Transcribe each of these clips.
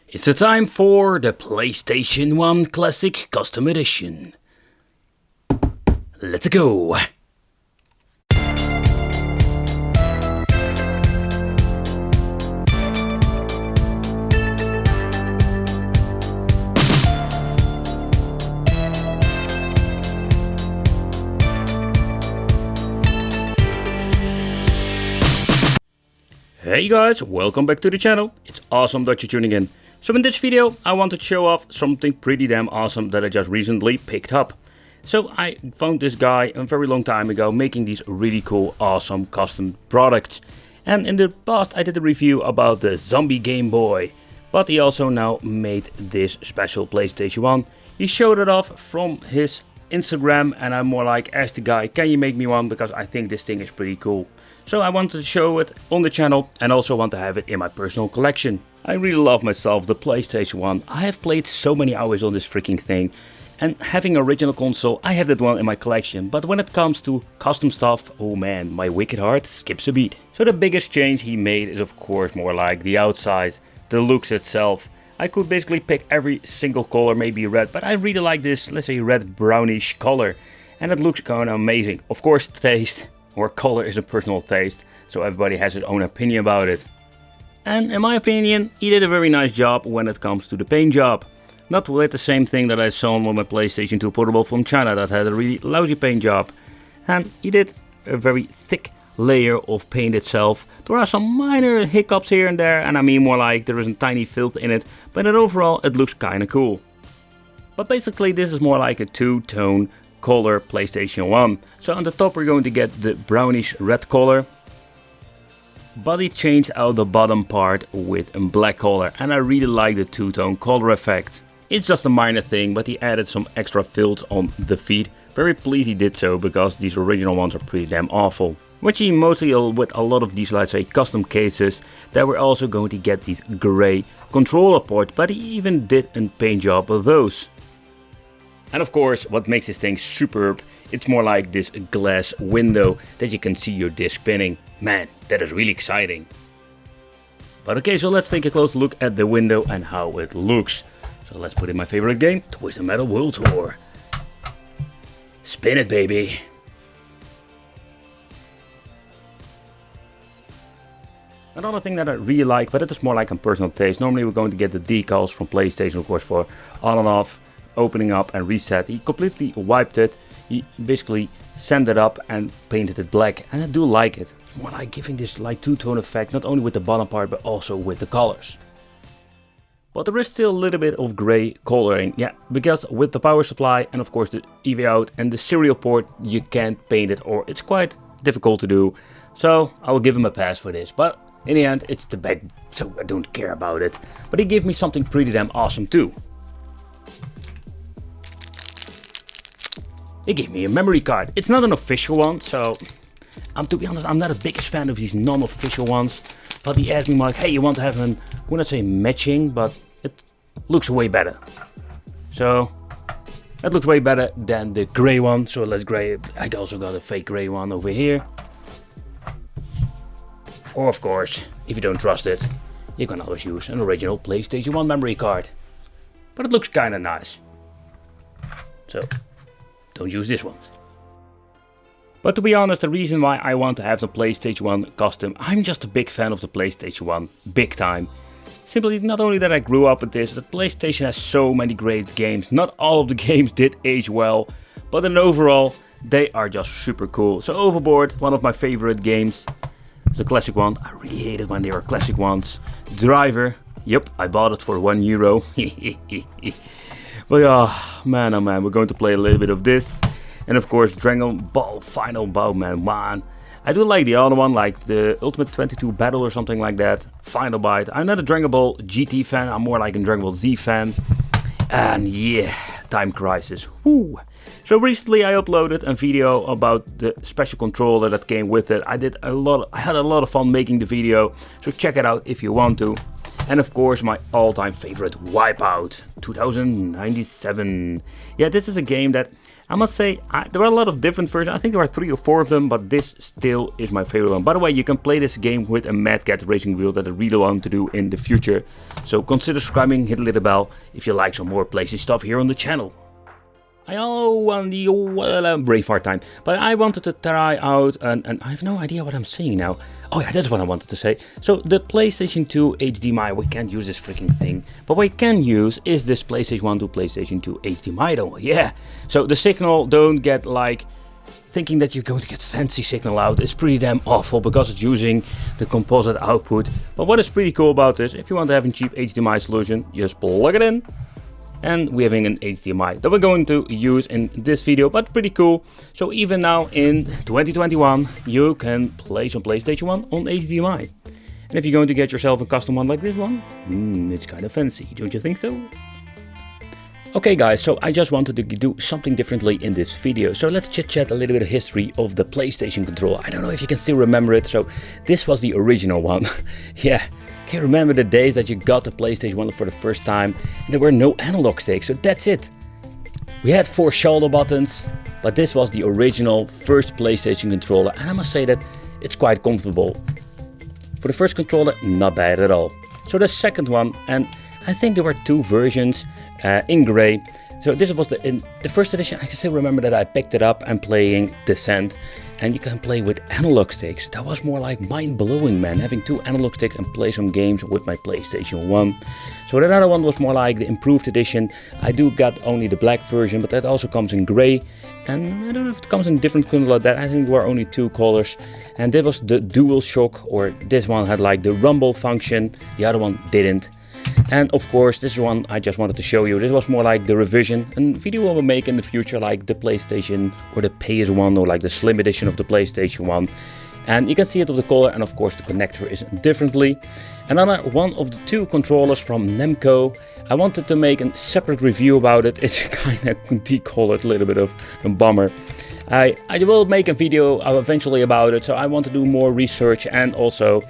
It's the time for the PlayStation 1 Classic Custom Edition. Let's go! Hey guys, welcome back to the channel. It's awesome that you're tuning in. So in this video I want to show off something pretty damn awesome that I just recently picked up. So I found this guy a very long time ago making these really cool awesome custom products. And in the past I did a review about the zombie Game Boy. But he also now made this special PlayStation 1. He showed it off from his Instagram and I'm more like, ask the guy, can you make me one, because I think this thing is pretty cool. So I wanted to show it on the channel and also want to have it in my personal collection. I really love myself the PlayStation 1. I have played so many hours on this freaking thing. And having an original console, I have that one in my collection. But when it comes to custom stuff, oh man, my wicked heart skips a beat. So the biggest change he made is of course more like the outside, the looks itself. I could basically pick every single color, maybe red, but I really like this, let's say red brownish color. And it looks kind of amazing. Of course taste or color is a personal taste, so everybody has their own opinion about it. And in my opinion, he did a very nice job when it comes to the paint job. Not with the same thing that I saw on my PlayStation 2 portable from China that had a really lousy paint job. And he did a very thick layer of paint itself. There are some minor hiccups here and there, and I mean more like there is a tiny filth in it, but overall it looks kinda cool. But basically this is more like a two-tone color PlayStation 1. So on the top we're going to get the brownish red color. But he changed out the bottom part with a black color, and I really like the two-tone color effect. It's just a minor thing, but he added some extra fills on the feet. Very pleased he did so, because these original ones are pretty damn awful. Which he mostly with a lot of these, let's say, custom cases, that we're also going to get these grey controller ports, but he even did a paint job of those. And of course, what makes this thing superb, it's more like this glass window that you can see your disc spinning. Man, that is really exciting. But okay, so let's take a close look at the window and how it looks. So let's put in my favorite game, Twisted Metal World Tour. Spin it, baby. Another thing that I really like, but it is more like a personal taste. Normally we're going to get the decals from PlayStation, of course, for on and off, opening up and reset. He completely wiped it. He basically sanded it up and painted it black, and I do like it. It's more like giving this like two-tone effect, not only with the bottom part but also with the colors. But there is still a little bit of grey coloring, yeah, because with the power supply and of course the EV out and the serial port, you can't paint it, or it's quite difficult to do. So I will give him a pass for this, but in the end it's the back, so I don't care about it. But he gave me something pretty damn awesome too. He gave me a memory card. It's not an official one, so to be honest, I'm not the biggest fan of these non-official ones. But he asked me like, hey, you want to have an, I wouldn't say matching, but it looks way better. So that looks way better than the grey one. So let's grey. I also got a fake grey one over here. Or of course, if you don't trust it, you can always use an original PlayStation 1 memory card. But it looks kinda nice. So don't use this one. But to be honest, the reason why I want to have the PlayStation 1 custom, I'm just a big fan of the PlayStation 1, big time. Simply not only that I grew up with this, the PlayStation has so many great games. Not all of the games did age well, but in overall, they are just super cool. So Overboard, one of my favorite games, the classic one. I really hate it when they are classic ones. Driver, yep, I bought it for €1. But oh man, we're going to play a little bit of this. And of course Dragon Ball Final Bout, man. I do like the other one, like the Ultimate 22 Battle or something like that. Final Bite. I'm not a Dragon Ball GT fan, I'm more like a Dragon Ball Z fan. And yeah, Time Crisis. Woo. So recently I uploaded a video about the special controller that came with it. I had a lot of fun making the video, so check it out if you want to. And of course my all-time favorite, Wipeout 2097. Yeah, this is a game that I must say, there are a lot of different versions. I think there are 3 or 4 of them, but this still is my favorite one. By the way, you can play this game with a Mad Cat racing wheel that I really want to do in the future. So consider subscribing, hit the little bell if you like some more PlayStation stuff here on the channel. I want the Brainfart time, but I wanted to try out, and I have no idea what I'm saying now. Oh yeah, that's what I wanted to say. So the PlayStation 2 HDMI, we can't use this freaking thing, but what we can use is this PlayStation 1 to PlayStation 2 HDMI though, yeah. So the signal don't get like, thinking that you're going to get fancy signal out, it's pretty damn awful because it's using the composite output. But what is pretty cool about this, if you want to have a cheap HDMI solution, just plug it in. And we're having an HDMI that we're going to use in this video, but pretty cool. So even now in 2021, you can play some PlayStation 1 on HDMI. And if you're going to get yourself a custom one like this one, it's kind of fancy, don't you think so? Okay guys, so I just wanted to do something differently in this video. So let's chit chat a little bit of history of the PlayStation controller. I don't know if you can still remember it. So this was the original one. Yeah. Can you remember the days that you got the PlayStation 1 for the first time and there were no analog sticks, so that's it. We had 4 shoulder buttons, but this was the original first PlayStation controller, and I must say that it's quite comfortable. For the first controller, not bad at all. So the second one, and I think there were 2 versions in grey. So this was in the first edition. I can still remember that I picked it up and playing Descent, and you can play with analog sticks. That was more like mind-blowing, man, having 2 analog sticks and play some games with my PlayStation 1. So that other one was more like the improved edition. I do got only the black version, but that also comes in grey, and I don't know if it comes in different colors like that. I think there were only 2 colors, and this was the DualShock, or this one had like the rumble function, the other one didn't. And of course, this is one I just wanted to show you. This was more like the revision, and video we will make in the future, like the PlayStation or the PS1 or like the slim edition of the PlayStation 1. And you can see it of the color, and of course the connector is differently. Another one of the 2 controllers from Namco. I wanted to make a separate review about it. It's kind of decolored, a little bit of a bummer. I will make a video eventually about it, so I want to do more research, and also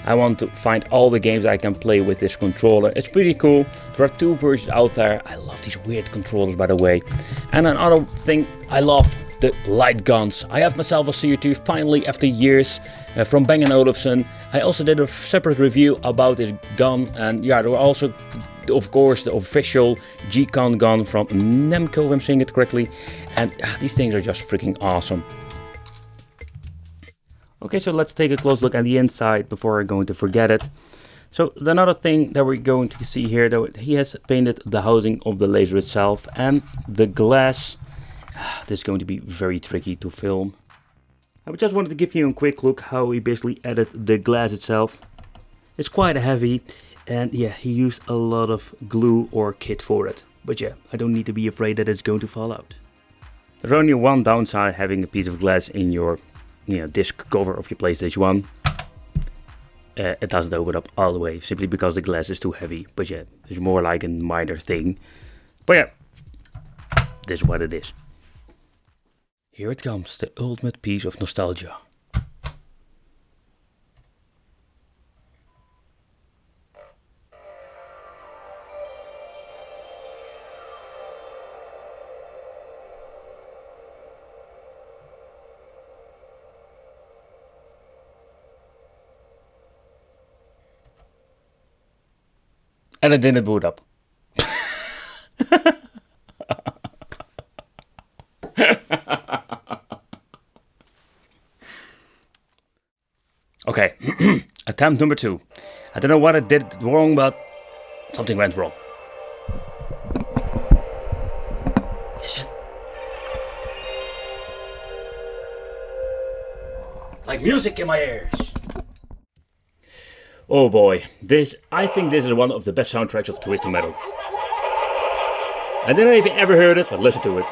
I want to find all the games I can play with this controller. It's pretty cool. There are 2 versions out there. I love these weird controllers, by the way. And another thing, I love the light guns. I have myself a CR2 finally after years from Bang & Olufsen. I also did a separate review about this gun, and yeah, there were also, of course, the official G-Con gun from Namco, if I'm saying it correctly. And these things are just freaking awesome. Okay, so let's take a close look at the inside before I'm going to forget it. So another thing that we're going to see here, though, he has painted the housing of the laser itself and the glass. This is going to be very tricky to film. I just wanted to give you a quick look how he basically added the glass itself. It's quite heavy, and yeah, he used a lot of glue or kit for it. But yeah, I don't need to be afraid that it's going to fall out. There's only one downside having a piece of glass in your disc cover of your PlayStation 1. It doesn't open up all the way, simply because the glass is too heavy. But yeah, it's more like a minor thing. But yeah, this is what it is. Here it comes, the ultimate piece of nostalgia. And it didn't boot up. Okay, attempt number 2. I don't know what I did wrong, but something went wrong. Listen. Like music in my ears. Oh boy, I think this is one of the best soundtracks of Twisted Metal. I don't know if you ever heard it, but listen to it.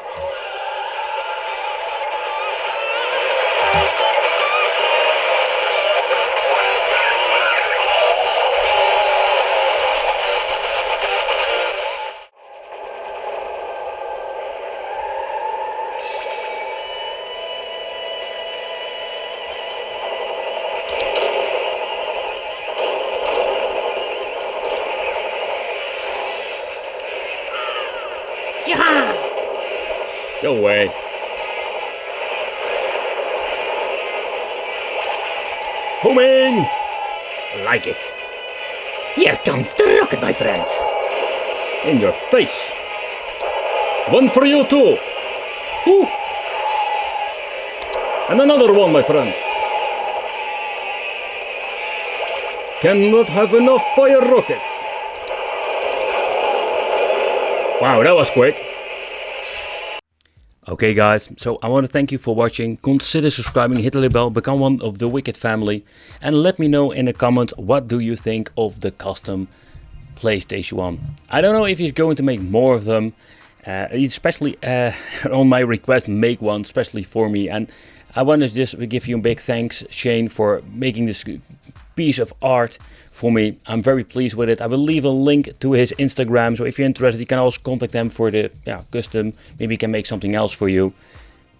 Go away. Homing! Like it. Here comes the rocket, my friends. In your face. One for you too. Woo. And another one, my friend. Cannot have enough fire rockets. Wow, that was quick. Okay guys, so I want to thank you for watching. Consider subscribing, hit the little bell, become one of the Wicked family. And let me know in the comments, what do you think of the custom PlayStation 1? I don't know if he's going to make more of them. Especially on my request, make one, especially for me. And I want to just give you a big thanks, Shane, for making this piece of art for me. I'm very pleased with it. I will leave a link to his Instagram, so if you're interested, you can also contact them for the custom. Maybe he can make something else for you.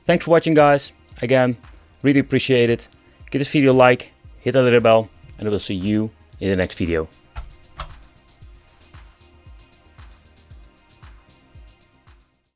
Thanks for watching, guys. Again, really appreciate it. Give this video a like, hit that little bell, and I will see you in the next video.